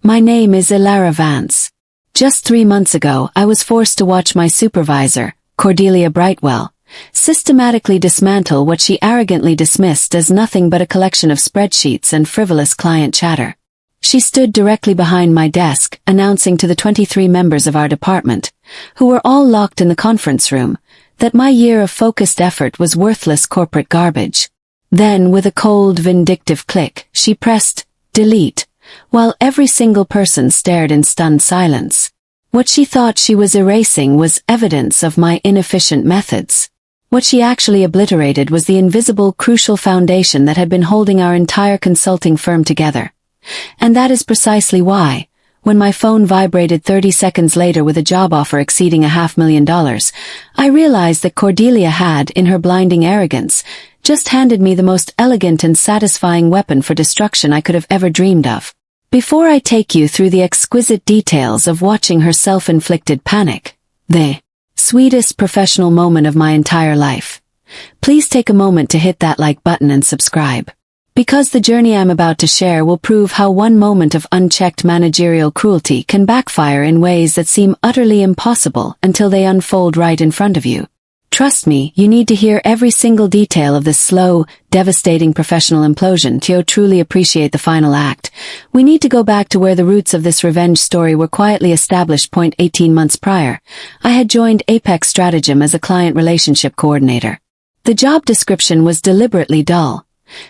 My name is Elara Vance. Just 3 months ago, I was forced to watch my supervisor, Cordelia Brightwell, systematically dismantle what she arrogantly dismissed as nothing but a collection of spreadsheets and frivolous client chatter. She stood directly behind my desk, announcing to the 23 members of our department, who were all locked in the conference room, that my year of focused effort was worthless corporate garbage. Then, with a cold, vindictive click, she pressed delete, while every single person stared in stunned silence. What she thought she was erasing was evidence of my inefficient methods. What she actually obliterated was the invisible, crucial foundation that had been holding our entire consulting firm together. And that is precisely why, when my phone vibrated 30 seconds later with a job offer exceeding $500,000, I realized that Cordelia had, in her blinding arrogance, just handed me the most elegant and satisfying weapon for destruction I could have ever dreamed of. Before I take you through the exquisite details of watching her self-inflicted panic, the sweetest professional moment of my entire life, please take a moment to hit that like button and subscribe. Because the journey I'm about to share will prove how one moment of unchecked managerial cruelty can backfire in ways that seem utterly impossible until they unfold right in front of you. Trust me, you need to hear every single detail of this slow, devastating professional implosion to truly appreciate the final act. We need to go back to where the roots of this revenge story were quietly established. 18 months prior, I had joined Apex Stratagem as a client relationship coordinator. The job description was deliberately dull.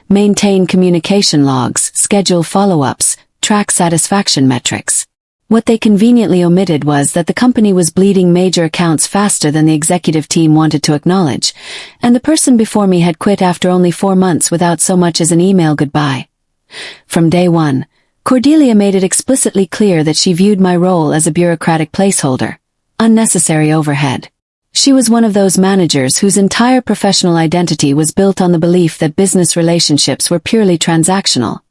Maintain communication logs, schedule follow-ups, track satisfaction metrics. What they conveniently omitted was that the company was bleeding major accounts faster than the executive team wanted to acknowledge, and the person before me had quit after only 4 months without so much as an email goodbye. From day one, Cordelia made it explicitly clear that she viewed my role as a bureaucratic placeholder, unnecessary overhead. She was one of those managers whose entire professional identity was built on the belief that business relationships were purely transactional.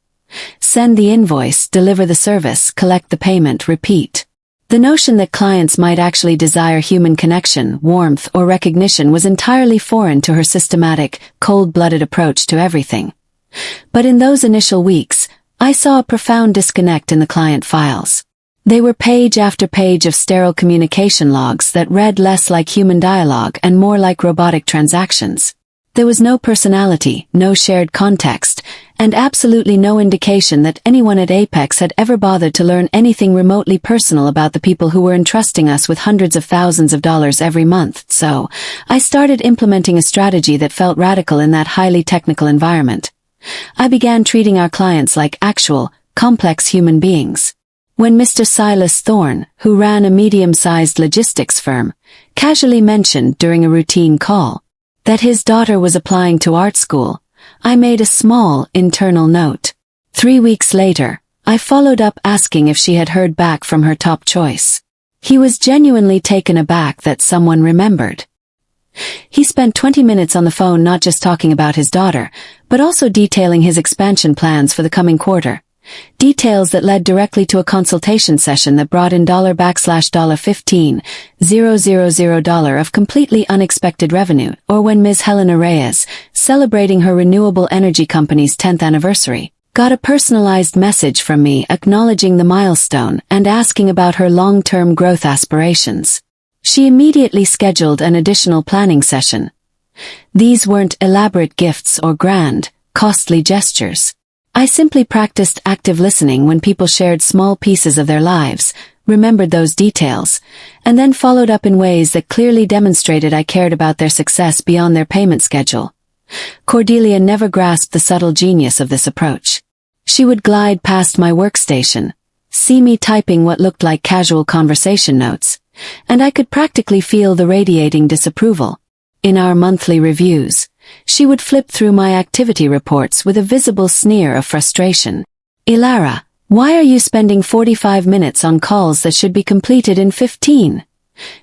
Send the invoice, deliver the service, collect the payment, repeat. The notion that clients might actually desire human connection, warmth, or recognition was entirely foreign to her systematic, cold-blooded approach to everything. But in those initial weeks, I saw a profound disconnect in the client files. They were page after page of sterile communication logs that read less like human dialogue and more like robotic transactions. There was no personality, no shared context, and absolutely no indication that anyone at Apex had ever bothered to learn anything remotely personal about the people who were entrusting us with hundreds of thousands of dollars every month. So, I started implementing a strategy that felt radical in that highly technical environment. I began treating our clients like actual, complex human beings. When Mr. Silas Thorne, who ran a medium-sized logistics firm, casually mentioned during a routine call that his daughter was applying to art school, I made a small, internal note. 3 weeks later, I followed up asking if she had heard back from her top choice. He was genuinely taken aback that someone remembered. He spent 20 minutes on the phone not just talking about his daughter, but also detailing his expansion plans for the coming quarter. Details that led directly to a consultation session that brought in $$15,000 of completely unexpected revenue, or when Ms. Helena Reyes, celebrating her renewable energy company's 10th anniversary, got a personalized message from me acknowledging the milestone and asking about her long-term growth aspirations. She immediately scheduled an additional planning session. These weren't elaborate gifts or grand, costly gestures. I simply practiced active listening when people shared small pieces of their lives, remembered those details, and then followed up in ways that clearly demonstrated I cared about their success beyond their payment schedule. Cordelia never grasped the subtle genius of this approach. She would glide past my workstation, see me typing what looked like casual conversation notes, and I could practically feel the radiating disapproval. In our monthly reviews, she would flip through my activity reports with a visible sneer of frustration. "Elara, why are you spending 45 minutes on calls that should be completed in 15?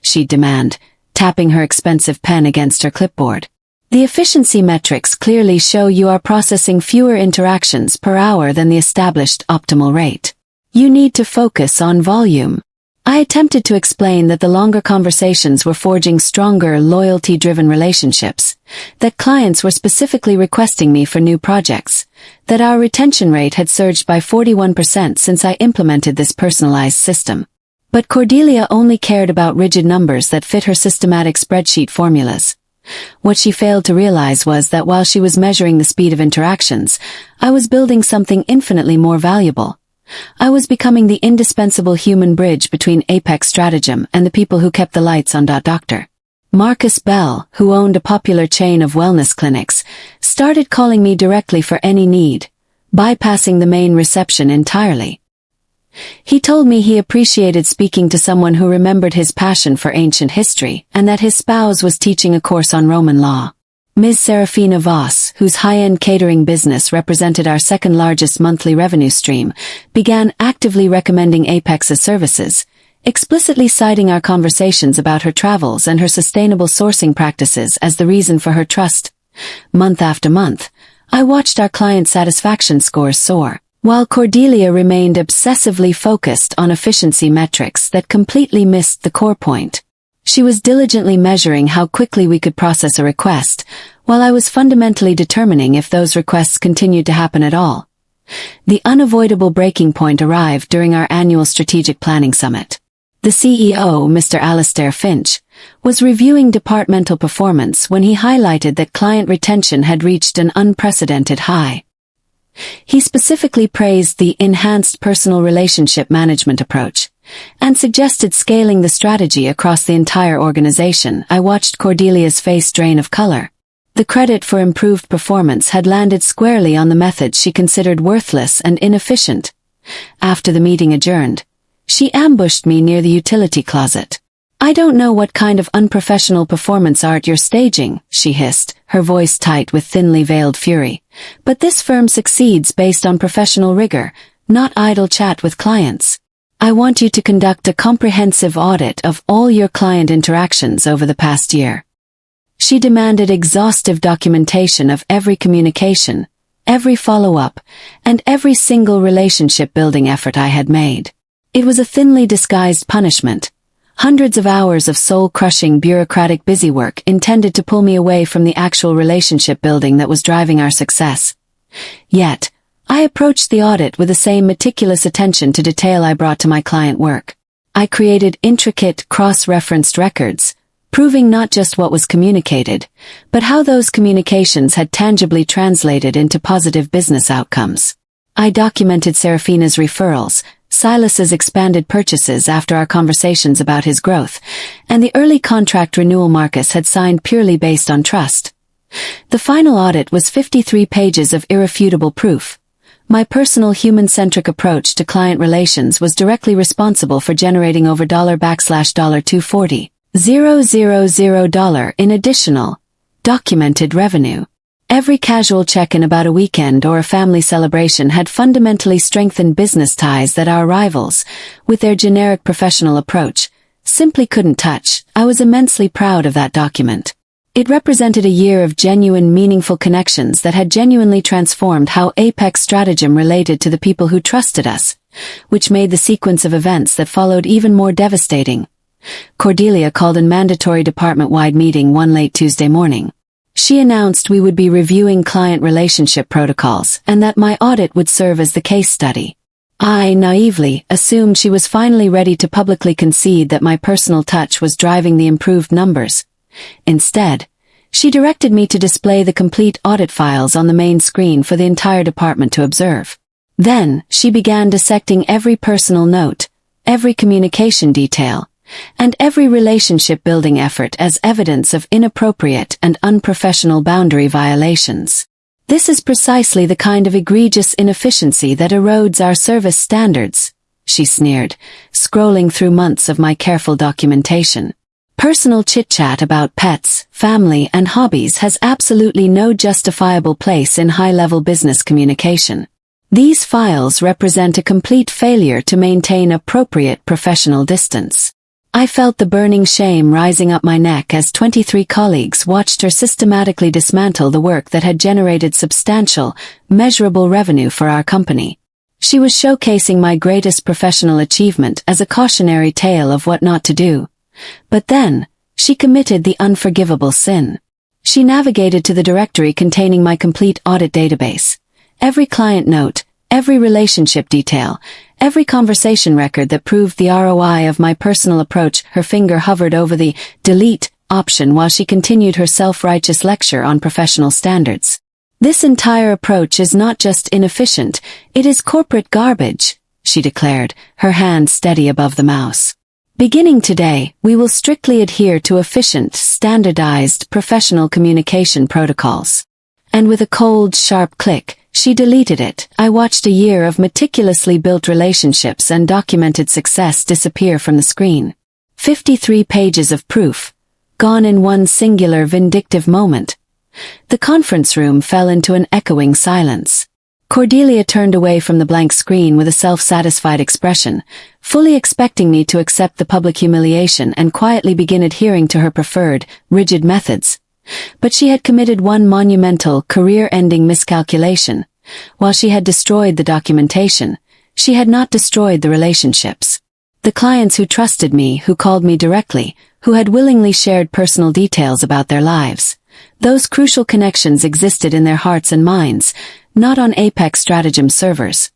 She'd demand, tapping her expensive pen against her clipboard. "The efficiency metrics clearly show you are processing fewer interactions per hour than the established optimal rate. You need to focus on volume." I attempted to explain that the longer conversations were forging stronger, loyalty-driven relationships, that clients were specifically requesting me for new projects, that our retention rate had surged by 41% since I implemented this personalized system. But Cordelia only cared about rigid numbers that fit her systematic spreadsheet formulas. What she failed to realize was that while she was measuring the speed of interactions, I was building something infinitely more valuable. I was becoming the indispensable human bridge between Apex Stratagem and the people who kept the lights on. Dr. Marcus Bell, who owned a popular chain of wellness clinics, started calling me directly for any need, bypassing the main reception entirely. He told me he appreciated speaking to someone who remembered his passion for ancient history and that his spouse was teaching a course on Roman law. Ms. Serafina Voss, whose high-end catering business represented our second-largest monthly revenue stream, began actively recommending Apex's services, explicitly citing our conversations about her travels and her sustainable sourcing practices as the reason for her trust. Month after month, I watched our client satisfaction scores soar, while Cordelia remained obsessively focused on efficiency metrics that completely missed the core point. She was diligently measuring how quickly we could process a request, while I was fundamentally determining if those requests continued to happen at all. The unavoidable breaking point arrived during our annual strategic planning summit. The CEO, Mr. Alastair Finch, was reviewing departmental performance when he highlighted that client retention had reached an unprecedented high. He specifically praised the enhanced personal relationship management approach and suggested scaling the strategy across the entire organization. I watched Cordelia's face drain of color. The credit for improved performance had landed squarely on the methods she considered worthless and inefficient. After the meeting adjourned, she ambushed me near the utility closet. "I don't know what kind of unprofessional performance art you're staging," she hissed, her voice tight with thinly veiled fury. "But this firm succeeds based on professional rigor, not idle chat with clients. I want you to conduct a comprehensive audit of all your client interactions over the past year." She demanded exhaustive documentation of every communication, every follow-up, and every single relationship-building effort I had made. It was a thinly disguised punishment. Hundreds of hours of soul-crushing bureaucratic busywork intended to pull me away from the actual relationship building that was driving our success. Yet, I approached the audit with the same meticulous attention to detail I brought to my client work. I created intricate, cross-referenced records, proving not just what was communicated, but how those communications had tangibly translated into positive business outcomes. I documented Serafina's referrals, Silas's expanded purchases after our conversations about his growth, and the early contract renewal Marcus had signed purely based on trust. The final audit was 53 pages of irrefutable proof. My personal human-centric approach to client relations was directly responsible for generating over $$240,000 in additional, documented revenue. Every casual check-in about a weekend or a family celebration had fundamentally strengthened business ties that our rivals, with their generic professional approach, simply couldn't touch. I was immensely proud of that document. It represented a year of genuine, meaningful connections that had genuinely transformed how Apex Stratagem related to the people who trusted us, which made the sequence of events that followed even more devastating. Cordelia called a mandatory department-wide meeting one late Tuesday morning. She announced we would be reviewing client relationship protocols and that my audit would serve as the case study. I naively assumed she was finally ready to publicly concede that my personal touch was driving the improved numbers. Instead, she directed me to display the complete audit files on the main screen for the entire department to observe. Then, she began dissecting every personal note, every communication detail, and every relationship-building effort as evidence of inappropriate and unprofessional boundary violations. "This is precisely the kind of egregious inefficiency that erodes our service standards," she sneered, scrolling through months of my careful documentation. "Personal chit-chat about pets, family, and hobbies has absolutely no justifiable place in high-level business communication. These files represent a complete failure to maintain appropriate professional distance." I felt the burning shame rising up my neck as 23 colleagues watched her systematically dismantle the work that had generated substantial, measurable revenue for our company. She was showcasing my greatest professional achievement as a cautionary tale of what not to do. But then, she committed the unforgivable sin. She navigated to the directory containing my complete audit database. Every client note, every relationship detail, every conversation record that proved the ROI of my personal approach. Her finger hovered over the delete option while she continued her self-righteous lecture on professional standards. This entire approach is not just inefficient, it is corporate garbage, she declared, her hand steady above the mouse. Beginning today, we will strictly adhere to efficient, standardized, professional communication protocols. And with a cold, sharp click, she deleted it. I watched a year of meticulously built relationships and documented success disappear from the screen. 53 pages of proof, gone in one singular vindictive moment. The conference room fell into an echoing silence. Cordelia turned away from the blank screen with a self-satisfied expression, fully expecting me to accept the public humiliation and quietly begin adhering to her preferred, rigid methods. But she had committed one monumental, career-ending miscalculation. While she had destroyed the documentation, she had not destroyed the relationships. The clients who trusted me, who called me directly, who had willingly shared personal details about their lives. Those crucial connections existed in their hearts and minds, not on Apex Stratagem servers.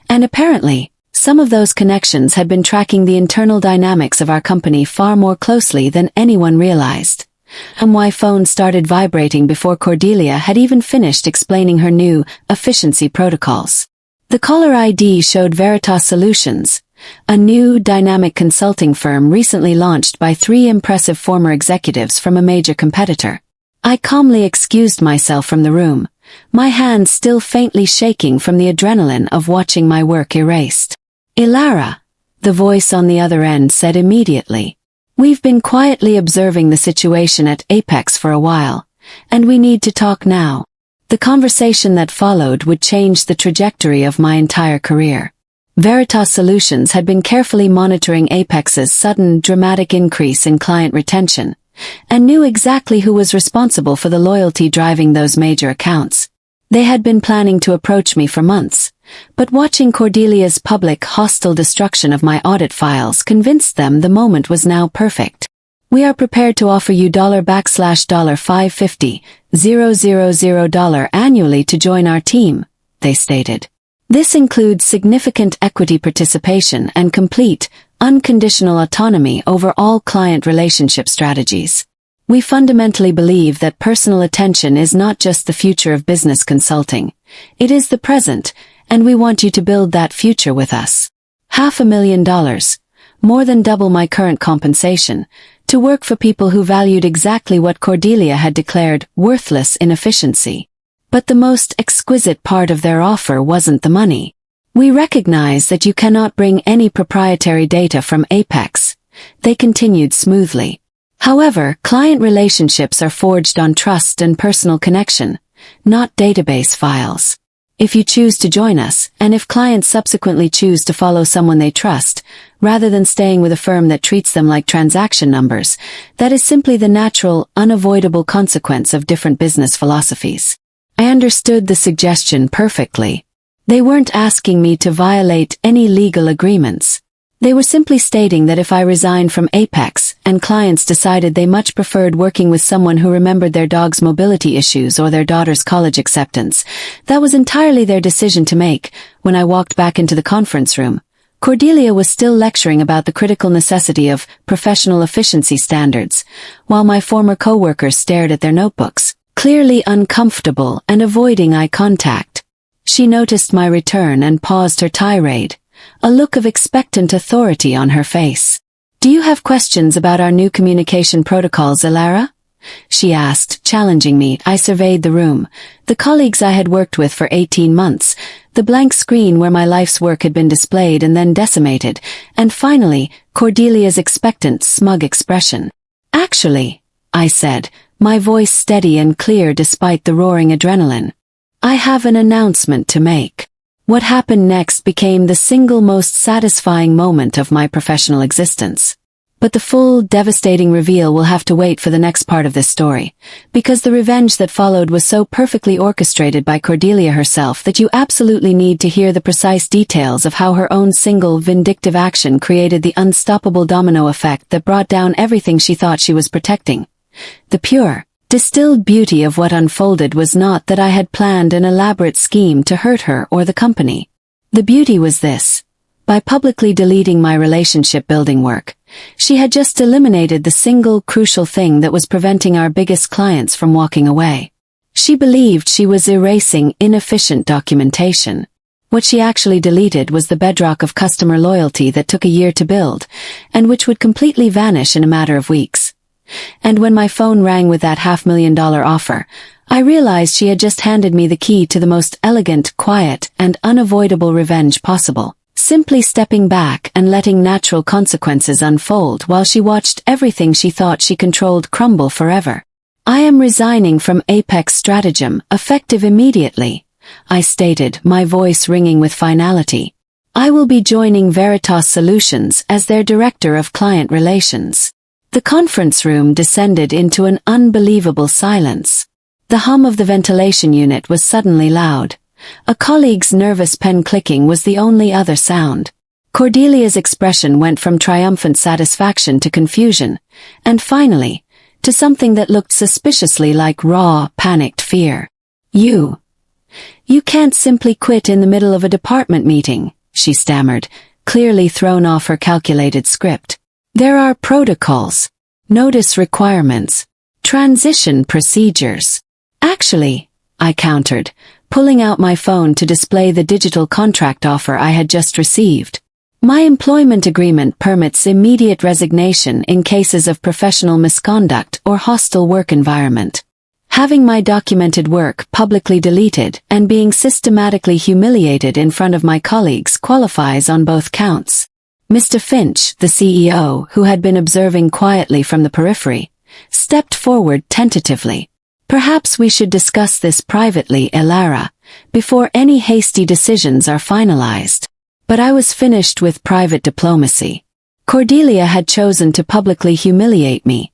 And apparently, some of those connections had been tracking the internal dynamics of our company far more closely than anyone realized. My phone started vibrating before Cordelia had even finished explaining her new efficiency protocols. The caller ID showed Veritas Solutions, a new dynamic consulting firm recently launched by 3 impressive former executives from a major competitor. I calmly excused myself from the room, my hands still faintly shaking from the adrenaline of watching my work erased. Elara, the voice on the other end said immediately. We've been quietly observing the situation at Apex for a while, and we need to talk now. The conversation that followed would change the trajectory of my entire career. Veritas Solutions had been carefully monitoring Apex's sudden, dramatic increase in client retention, and knew exactly who was responsible for the loyalty driving those major accounts. They had been planning to approach me for months, but watching Cordelia's public, hostile destruction of my audit files convinced them the moment was now perfect. We are prepared to offer you $$550,000 annually to join our team, they stated. This includes significant equity participation and complete, unconditional autonomy over all client relationship strategies. We fundamentally believe that personal attention is not just the future of business consulting. It is the present, and we want you to build that future with us. $500,000, more than double my current compensation, to work for people who valued exactly what Cordelia had declared worthless inefficiency. But the most exquisite part of their offer wasn't the money. We recognize that you cannot bring any proprietary data from Apex, they continued smoothly. However, client relationships are forged on trust and personal connection, not database files. If you choose to join us, and if clients subsequently choose to follow someone they trust, rather than staying with a firm that treats them like transaction numbers, that is simply the natural, unavoidable consequence of different business philosophies. I understood the suggestion perfectly. They weren't asking me to violate any legal agreements. They were simply stating that if I resigned from Apex, and clients decided they much preferred working with someone who remembered their dog's mobility issues or their daughter's college acceptance, that was entirely their decision to make. When I walked back into the conference room, Cordelia was still lecturing about the critical necessity of professional efficiency standards, while my former coworkers stared at their notebooks, clearly uncomfortable and avoiding eye contact. She noticed my return and paused her tirade, a look of expectant authority on her face. Do you have questions about our new communication protocols, Elara? She asked, challenging me. I surveyed the room, the colleagues I had worked with for 18 months, the blank screen where my life's work had been displayed and then decimated, and finally, Cordelia's expectant, smug expression. Actually, I said, my voice steady and clear despite the roaring adrenaline. I have an announcement to make. What happened next became the single most satisfying moment of my professional existence. But the full, devastating reveal will have to wait for the next part of this story, because the revenge that followed was so perfectly orchestrated by Cordelia herself that you absolutely need to hear the precise details of how her own single, vindictive action created the unstoppable domino effect that brought down everything she thought she was protecting. The pure, distilled beauty of what unfolded was not that I had planned an elaborate scheme to hurt her or the company. The beauty was this. By publicly deleting my relationship-building work, she had just eliminated the single crucial thing that was preventing our biggest clients from walking away. She believed she was erasing inefficient documentation. What she actually deleted was the bedrock of customer loyalty that took a year to build, and which would completely vanish in a matter of weeks. And when my phone rang with that $500,000 offer, I realized she had just handed me the key to the most elegant, quiet, and unavoidable revenge possible. Simply stepping back and letting natural consequences unfold while she watched everything she thought she controlled crumble forever. I am resigning from Apex Stratagem, effective immediately, I stated, my voice ringing with finality. I will be joining Veritas Solutions as their Director of Client Relations. The conference room descended into an unbelievable silence. The hum of the ventilation unit was suddenly loud. A colleague's nervous pen clicking was the only other sound. Cordelia's expression went from triumphant satisfaction to confusion, and finally, to something that looked suspiciously like raw, panicked fear. You can't simply quit in the middle of a department meeting, she stammered, clearly thrown off her calculated script. There are protocols, notice requirements, transition procedures. Actually, I countered, pulling out my phone to display the digital contract offer I had just received. My employment agreement permits immediate resignation in cases of professional misconduct or hostile work environment. Having my documented work publicly deleted and being systematically humiliated in front of my colleagues qualifies on both counts. Mr. Finch, the CEO, who had been observing quietly from the periphery, stepped forward tentatively. Perhaps we should discuss this privately, Elara, before any hasty decisions are finalized. But I was finished with private diplomacy. Cordelia had chosen to publicly humiliate me,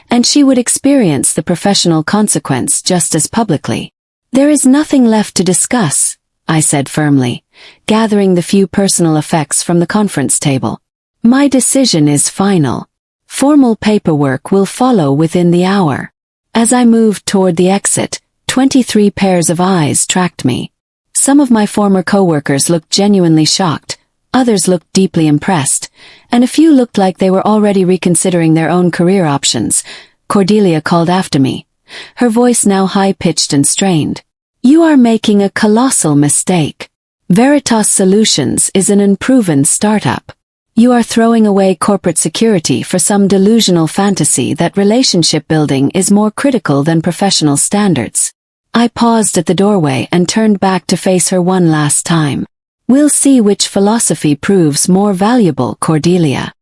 and she would experience the professional consequence just as publicly. There is nothing left to discuss, I said firmly, gathering the few personal effects from the conference table. My decision is final. Formal paperwork will follow within the hour. As I moved toward the exit, 23 pairs of eyes tracked me. Some of my former coworkers looked genuinely shocked, others looked deeply impressed, and a few looked like they were already reconsidering their own career options. Cordelia called after me, her voice now high-pitched and strained. You are making a colossal mistake. Veritas Solutions is an unproven startup. You are throwing away corporate security for some delusional fantasy that relationship building is more critical than professional standards. I paused at the doorway and turned back to face her one last time. We'll see which philosophy proves more valuable, Cordelia.